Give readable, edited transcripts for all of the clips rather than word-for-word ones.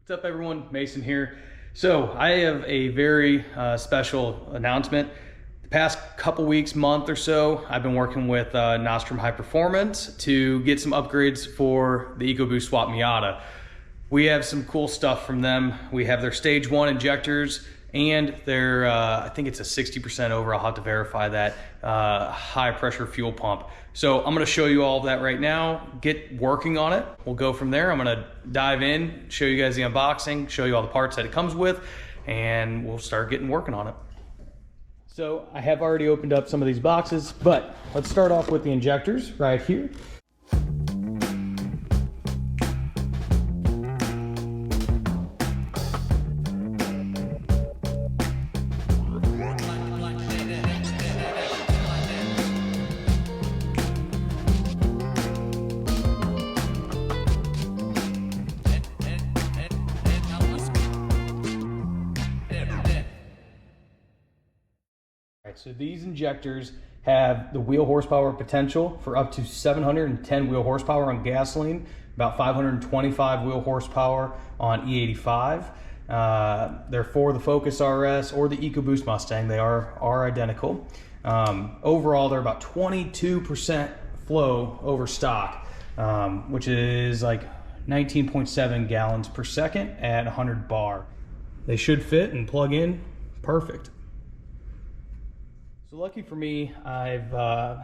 What's up everyone, Mason here. So I have a very special announcement. The past couple weeks, month or so, I've been working with Nostrum High Performance to get some upgrades for the EcoBoost Swap Miata. We have some cool stuff from them. We have their stage 1 injectors and their, I think it's a 60% over, I'll have to verify that, high pressure fuel pump. So I'm gonna show you all of that right now, get working on it. We'll go from there. I'm gonna dive in, show you guys the unboxing, show you all the parts that it comes with, and we'll start getting working on it. So I have already opened up some of these boxes, but let's start off with the injectors right here. So these injectors have the wheel horsepower potential for up to 710 wheel horsepower on gasoline, about 525 wheel horsepower on E85. They're for the Focus RS or the EcoBoost Mustang. They are identical. Overall, they're about 22% flow over stock, which is like 19.7 gallons per second at 100 bar. They should fit and plug in perfect. So lucky for me, I've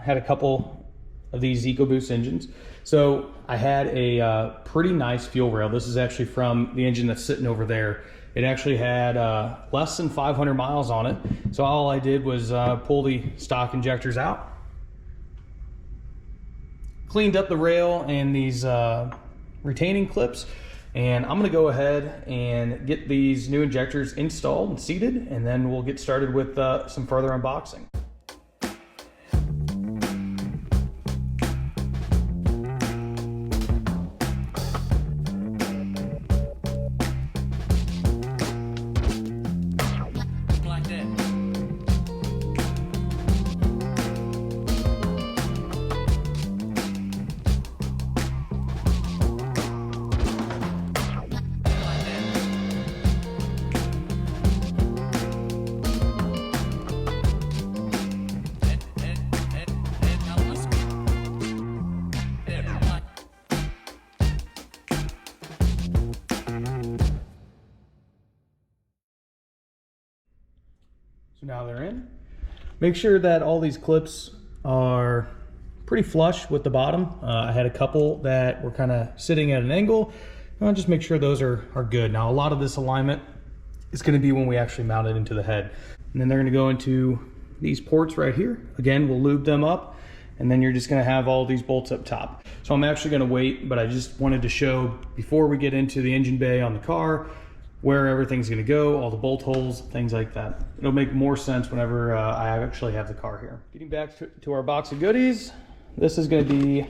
had a couple of these EcoBoost engines. So I had a pretty nice fuel rail. This is actually from the engine that's sitting over there. It actually had less than 500 miles on it. So all I did was pull the stock injectors out, cleaned up the rail and these retaining clips, and I'm gonna go ahead and get these new injectors installed and seated, and then we'll get started with some further unboxing. So now they're in. Make sure that all these clips are pretty flush with the bottom. I had a couple that were kind of sitting at an angle. I'll just make sure those are good. Now a lot of this alignment is going to be when we actually mount it into the head. And then they're going to go into these ports right here. Again, we'll lube them up, and then you're just going to have all these bolts up top. So I'm actually going to wait, but I just wanted to show before we get into the engine bay on the car where everything's going to go, all the bolt holes, things like that. It'll make more sense whenever I actually have the car here. Getting back to our box of goodies, this is going to be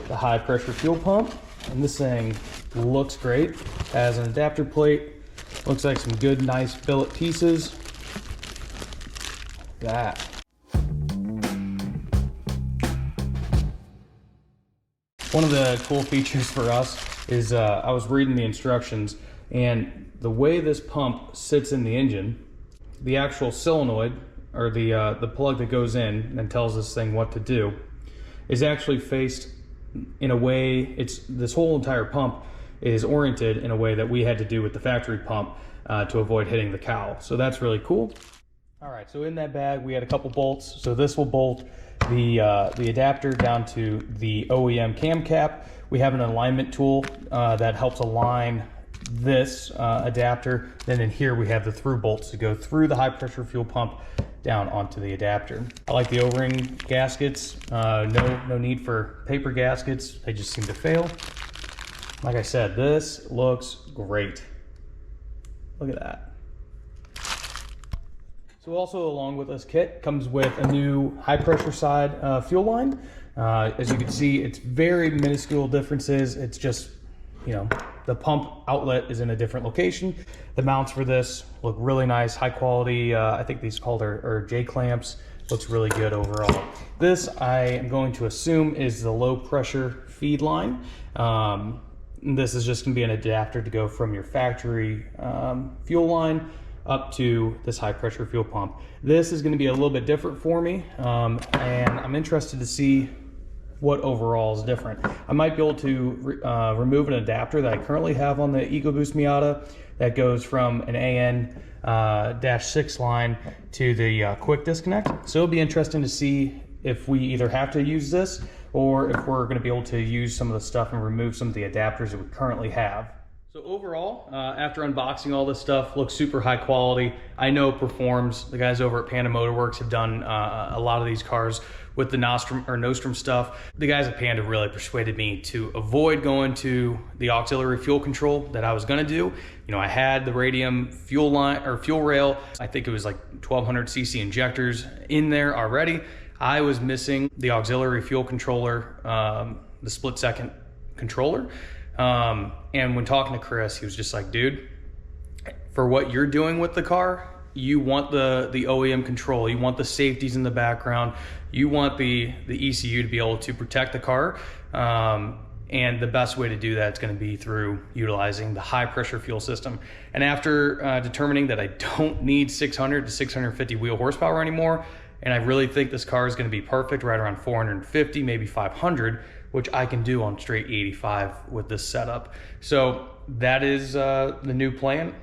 the high pressure fuel pump, and this thing looks great. Has an adapter plate, looks like some good nice billet pieces. Look at that. One of the cool features for us is I was reading the instructions, and the way this pump sits in the engine, the actual solenoid, or the plug that goes in and tells this thing what to do, is actually faced in a way, this whole entire pump is oriented in a way that we had to do with the factory pump to avoid hitting the cowl. So that's really cool. All right, so in that bag we had a couple bolts. So this will bolt the adapter down to the OEM cam cap. We have an alignment tool that helps align this adapter. Then in here we have the through bolts to go through the high pressure fuel pump down onto the adapter. I like the O-ring gaskets. No need for paper gaskets. They just seem to fail. Like I said, this looks great. Look at that. So also along with this kit comes with a new high pressure side fuel line. As you can see, it's very minuscule differences. It's just, you know, the pump outlet is in a different location. The mounts for this look really nice, high quality. I think these called are J clamps. Looks really good overall. This I am going to assume is the low pressure feed line. This is just going to be an adapter to go from your factory fuel line up to this high pressure fuel pump. This is going to be a little bit different for me, and I'm interested to see what overall is different. I might be able to remove an adapter that I currently have on the EcoBoost Miata that goes from an AN-6 line to the quick disconnect. So it'll be interesting to see if we either have to use this or if we're going to be able to use some of the stuff and remove some of the adapters that we currently have. So overall, after unboxing all this stuff, looks super high quality. I know it performs. The guys over at Panda Motorworks have done a lot of these cars with the Nostrum stuff. The guys at Panda really persuaded me to avoid going to the auxiliary fuel control that I was gonna do. You know, I had the Radium fuel line or fuel rail. I think it was like 1200 cc injectors in there already. I was missing the auxiliary fuel controller, the split second controller. And when talking to Chris, he was just like, dude, for what you're doing with the car, you want the OEM control, you want the safeties in the background, you want the ECU to be able to protect the car. And the best way to do that is going to be through utilizing the high pressure fuel system. And after determining that I don't need 600 to 650 wheel horsepower anymore, and I really think this car is going to be perfect right around 450, maybe 500, which I can do on straight 85 with this setup. So that is the new plan.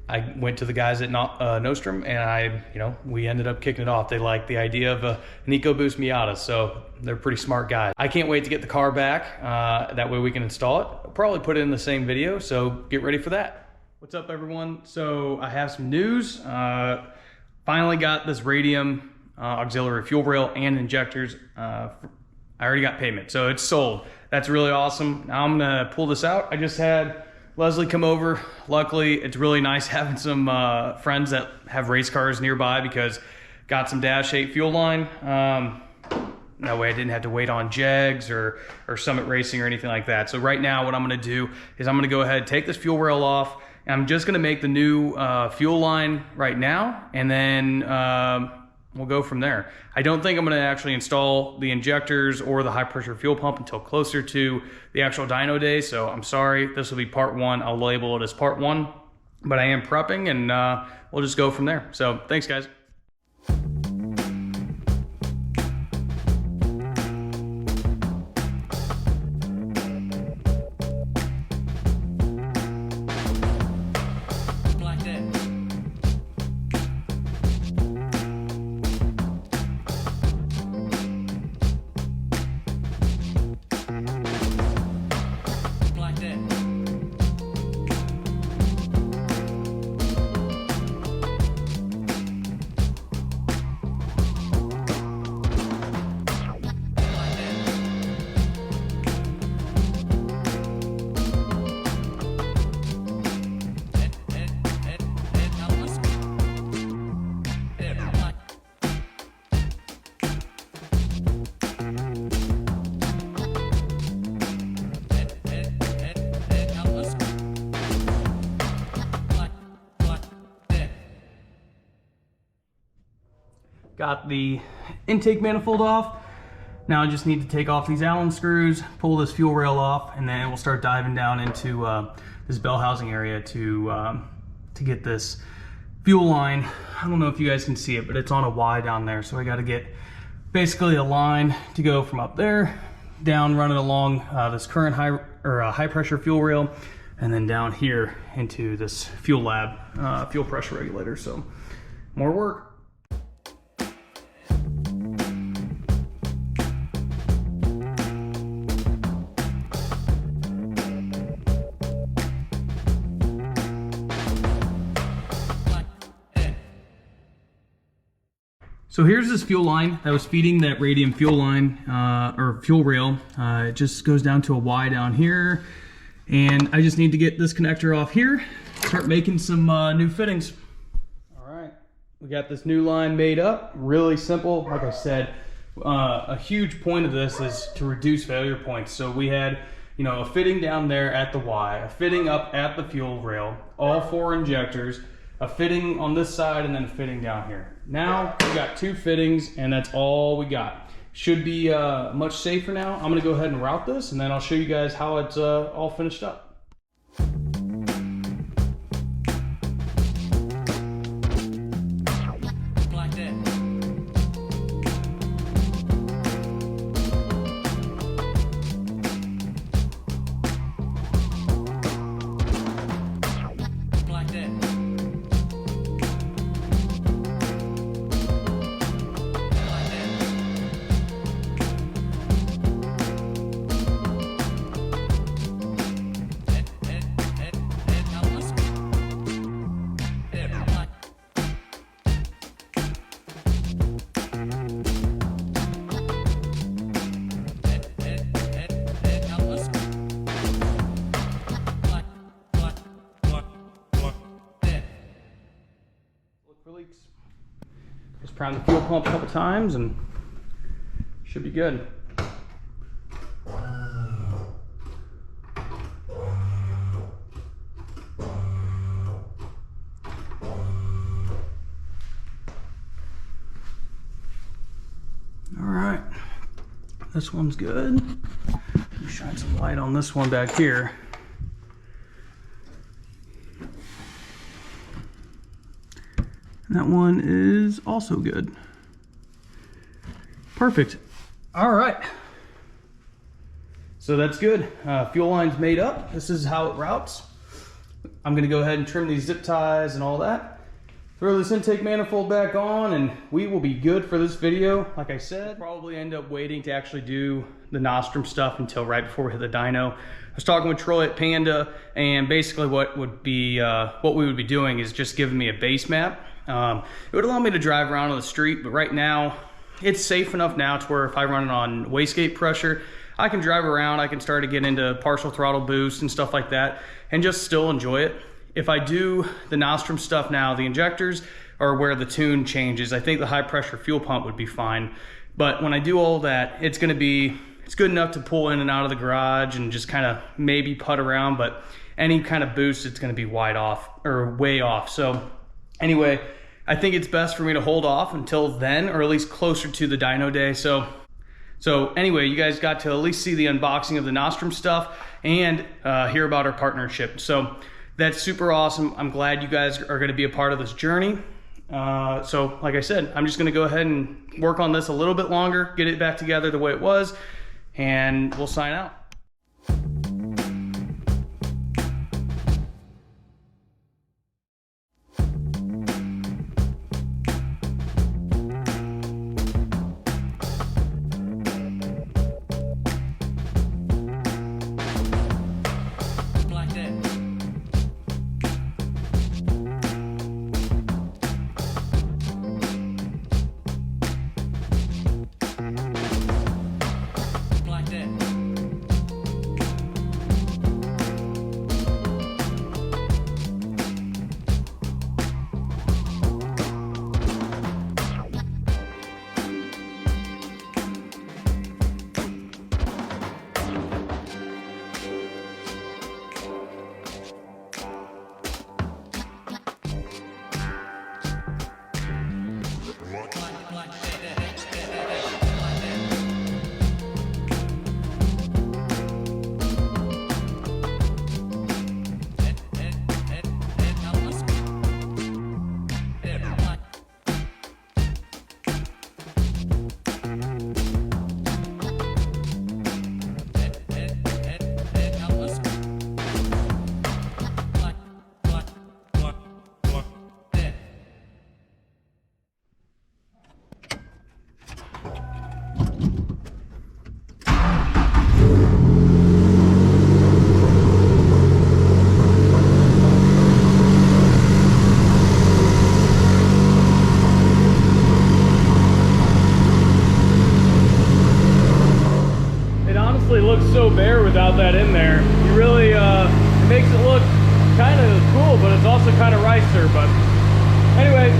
I went to the guys at Nostrum, and we ended up kicking it off. They like the idea of an EcoBoost Miata, so they're pretty smart guys. I can't wait to get the car back. That way we can install it. I'll probably put it in the same video, so get ready for that. What's up, everyone? So I have some news. Finally got this Radium auxiliary fuel rail and injectors. I already got payment, so it's sold. That's really awesome. Now I'm gonna pull this out. I just had Leslie come over. Luckily, it's really nice having some friends that have race cars nearby, because got some Dash 8 fuel line. That way I didn't have to wait on Jegs or Summit Racing or anything like that. So right now what I'm gonna do is I'm gonna go ahead and take this fuel rail off, and I'm just gonna make the new fuel line right now, and then we'll go from there. I don't think I'm gonna actually install the injectors or the high pressure fuel pump until closer to the actual dyno day, so I'm sorry. This will be part one. I'll label it as part one, but I am prepping, and we'll just go from there. So thanks, guys. Got the intake manifold off. Now I just need to take off these Allen screws, pull this fuel rail off, and then we'll start diving down into this bell housing area to get this fuel line. I don't know if you guys can see it, but it's on a Y down there. So I got to get basically a line to go from up there down, run it along this current high pressure fuel rail, and then down here into this fuel lab fuel pressure regulator. So more work. So here's this fuel line that was feeding that Radium fuel line, or fuel rail. It just goes down to a Y down here. And I just need to get this connector off here, start making some new fittings. All right, we got this new line made up, really simple. Like I said, a huge point of this is to reduce failure points. So we had, a fitting down there at the Y, a fitting up at the fuel rail, all 4 injectors, a fitting on this side, and then a fitting down here. Now we got 2 fittings, and that's all we got. should be much safer now. I'm gonna go ahead and route this, and then I'll show you guys how it's all finished up. Just prime the fuel pump a couple times and should be good. All right, this one's good. Let me shine some light on this one back here. And that one is also good. Perfect. All right. So that's good. Fuel line's made up. This is how it routes. I'm gonna go ahead and trim these zip ties and all that. Throw this intake manifold back on and we will be good for this video. Like I said, probably end up waiting to actually do the Nostrum stuff until right before we hit the dyno. I was talking with Troy at Panda, and basically what we would be doing is just giving me a base map. It would allow me to drive around on the street, but right now it's safe enough now to where if I run it on wastegate pressure, I can drive around, I can start to get into partial throttle boost and stuff like that and just still enjoy it. If I do the Nostrum stuff now, the injectors are where the tune changes. I think the high pressure fuel pump would be fine, but when I do all that, it's good enough to pull in and out of the garage and just kind of maybe putt around, but any kind of boost, it's gonna be wide off or way off. So anyway, I think it's best for me to hold off until then, or at least closer to the dyno day. So anyway, you guys got to at least see the unboxing of the Nostrum stuff and hear about our partnership. So that's super awesome. I'm glad you guys are gonna be a part of this journey. So like I said, I'm just gonna go ahead and work on this a little bit longer, get it back together the way it was, and we'll sign out. So bare without that in there. You really, it makes it look kind of cool, but it's also kind of ricer. But anyway,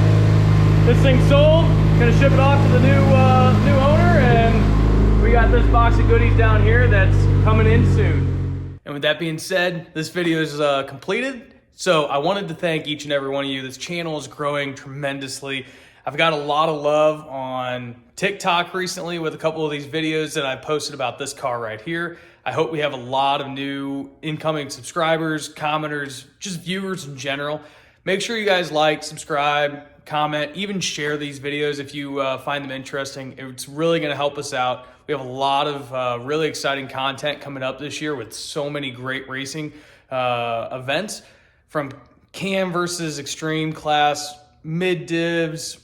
this thing's sold. Gonna ship it off to the new owner, and we got this box of goodies down here that's coming in soon. And with that being said, this video is completed. So I wanted to thank each and every one of you. This channel is growing tremendously. I've got a lot of love on TikTok recently with a couple of these videos that I posted about this car right here. I hope we have a lot of new incoming subscribers, commenters, just viewers in general. Make sure you guys like, subscribe, comment, even share these videos if you find them interesting. It's really going to help us out. We have a lot of really exciting content coming up this year with so many great racing events, from Cam versus Extreme class, mid divs,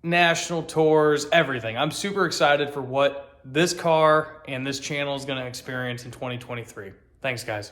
national tours, everything. I'm super excited for what this car and this channel is going to experience in 2023. Thanks, guys.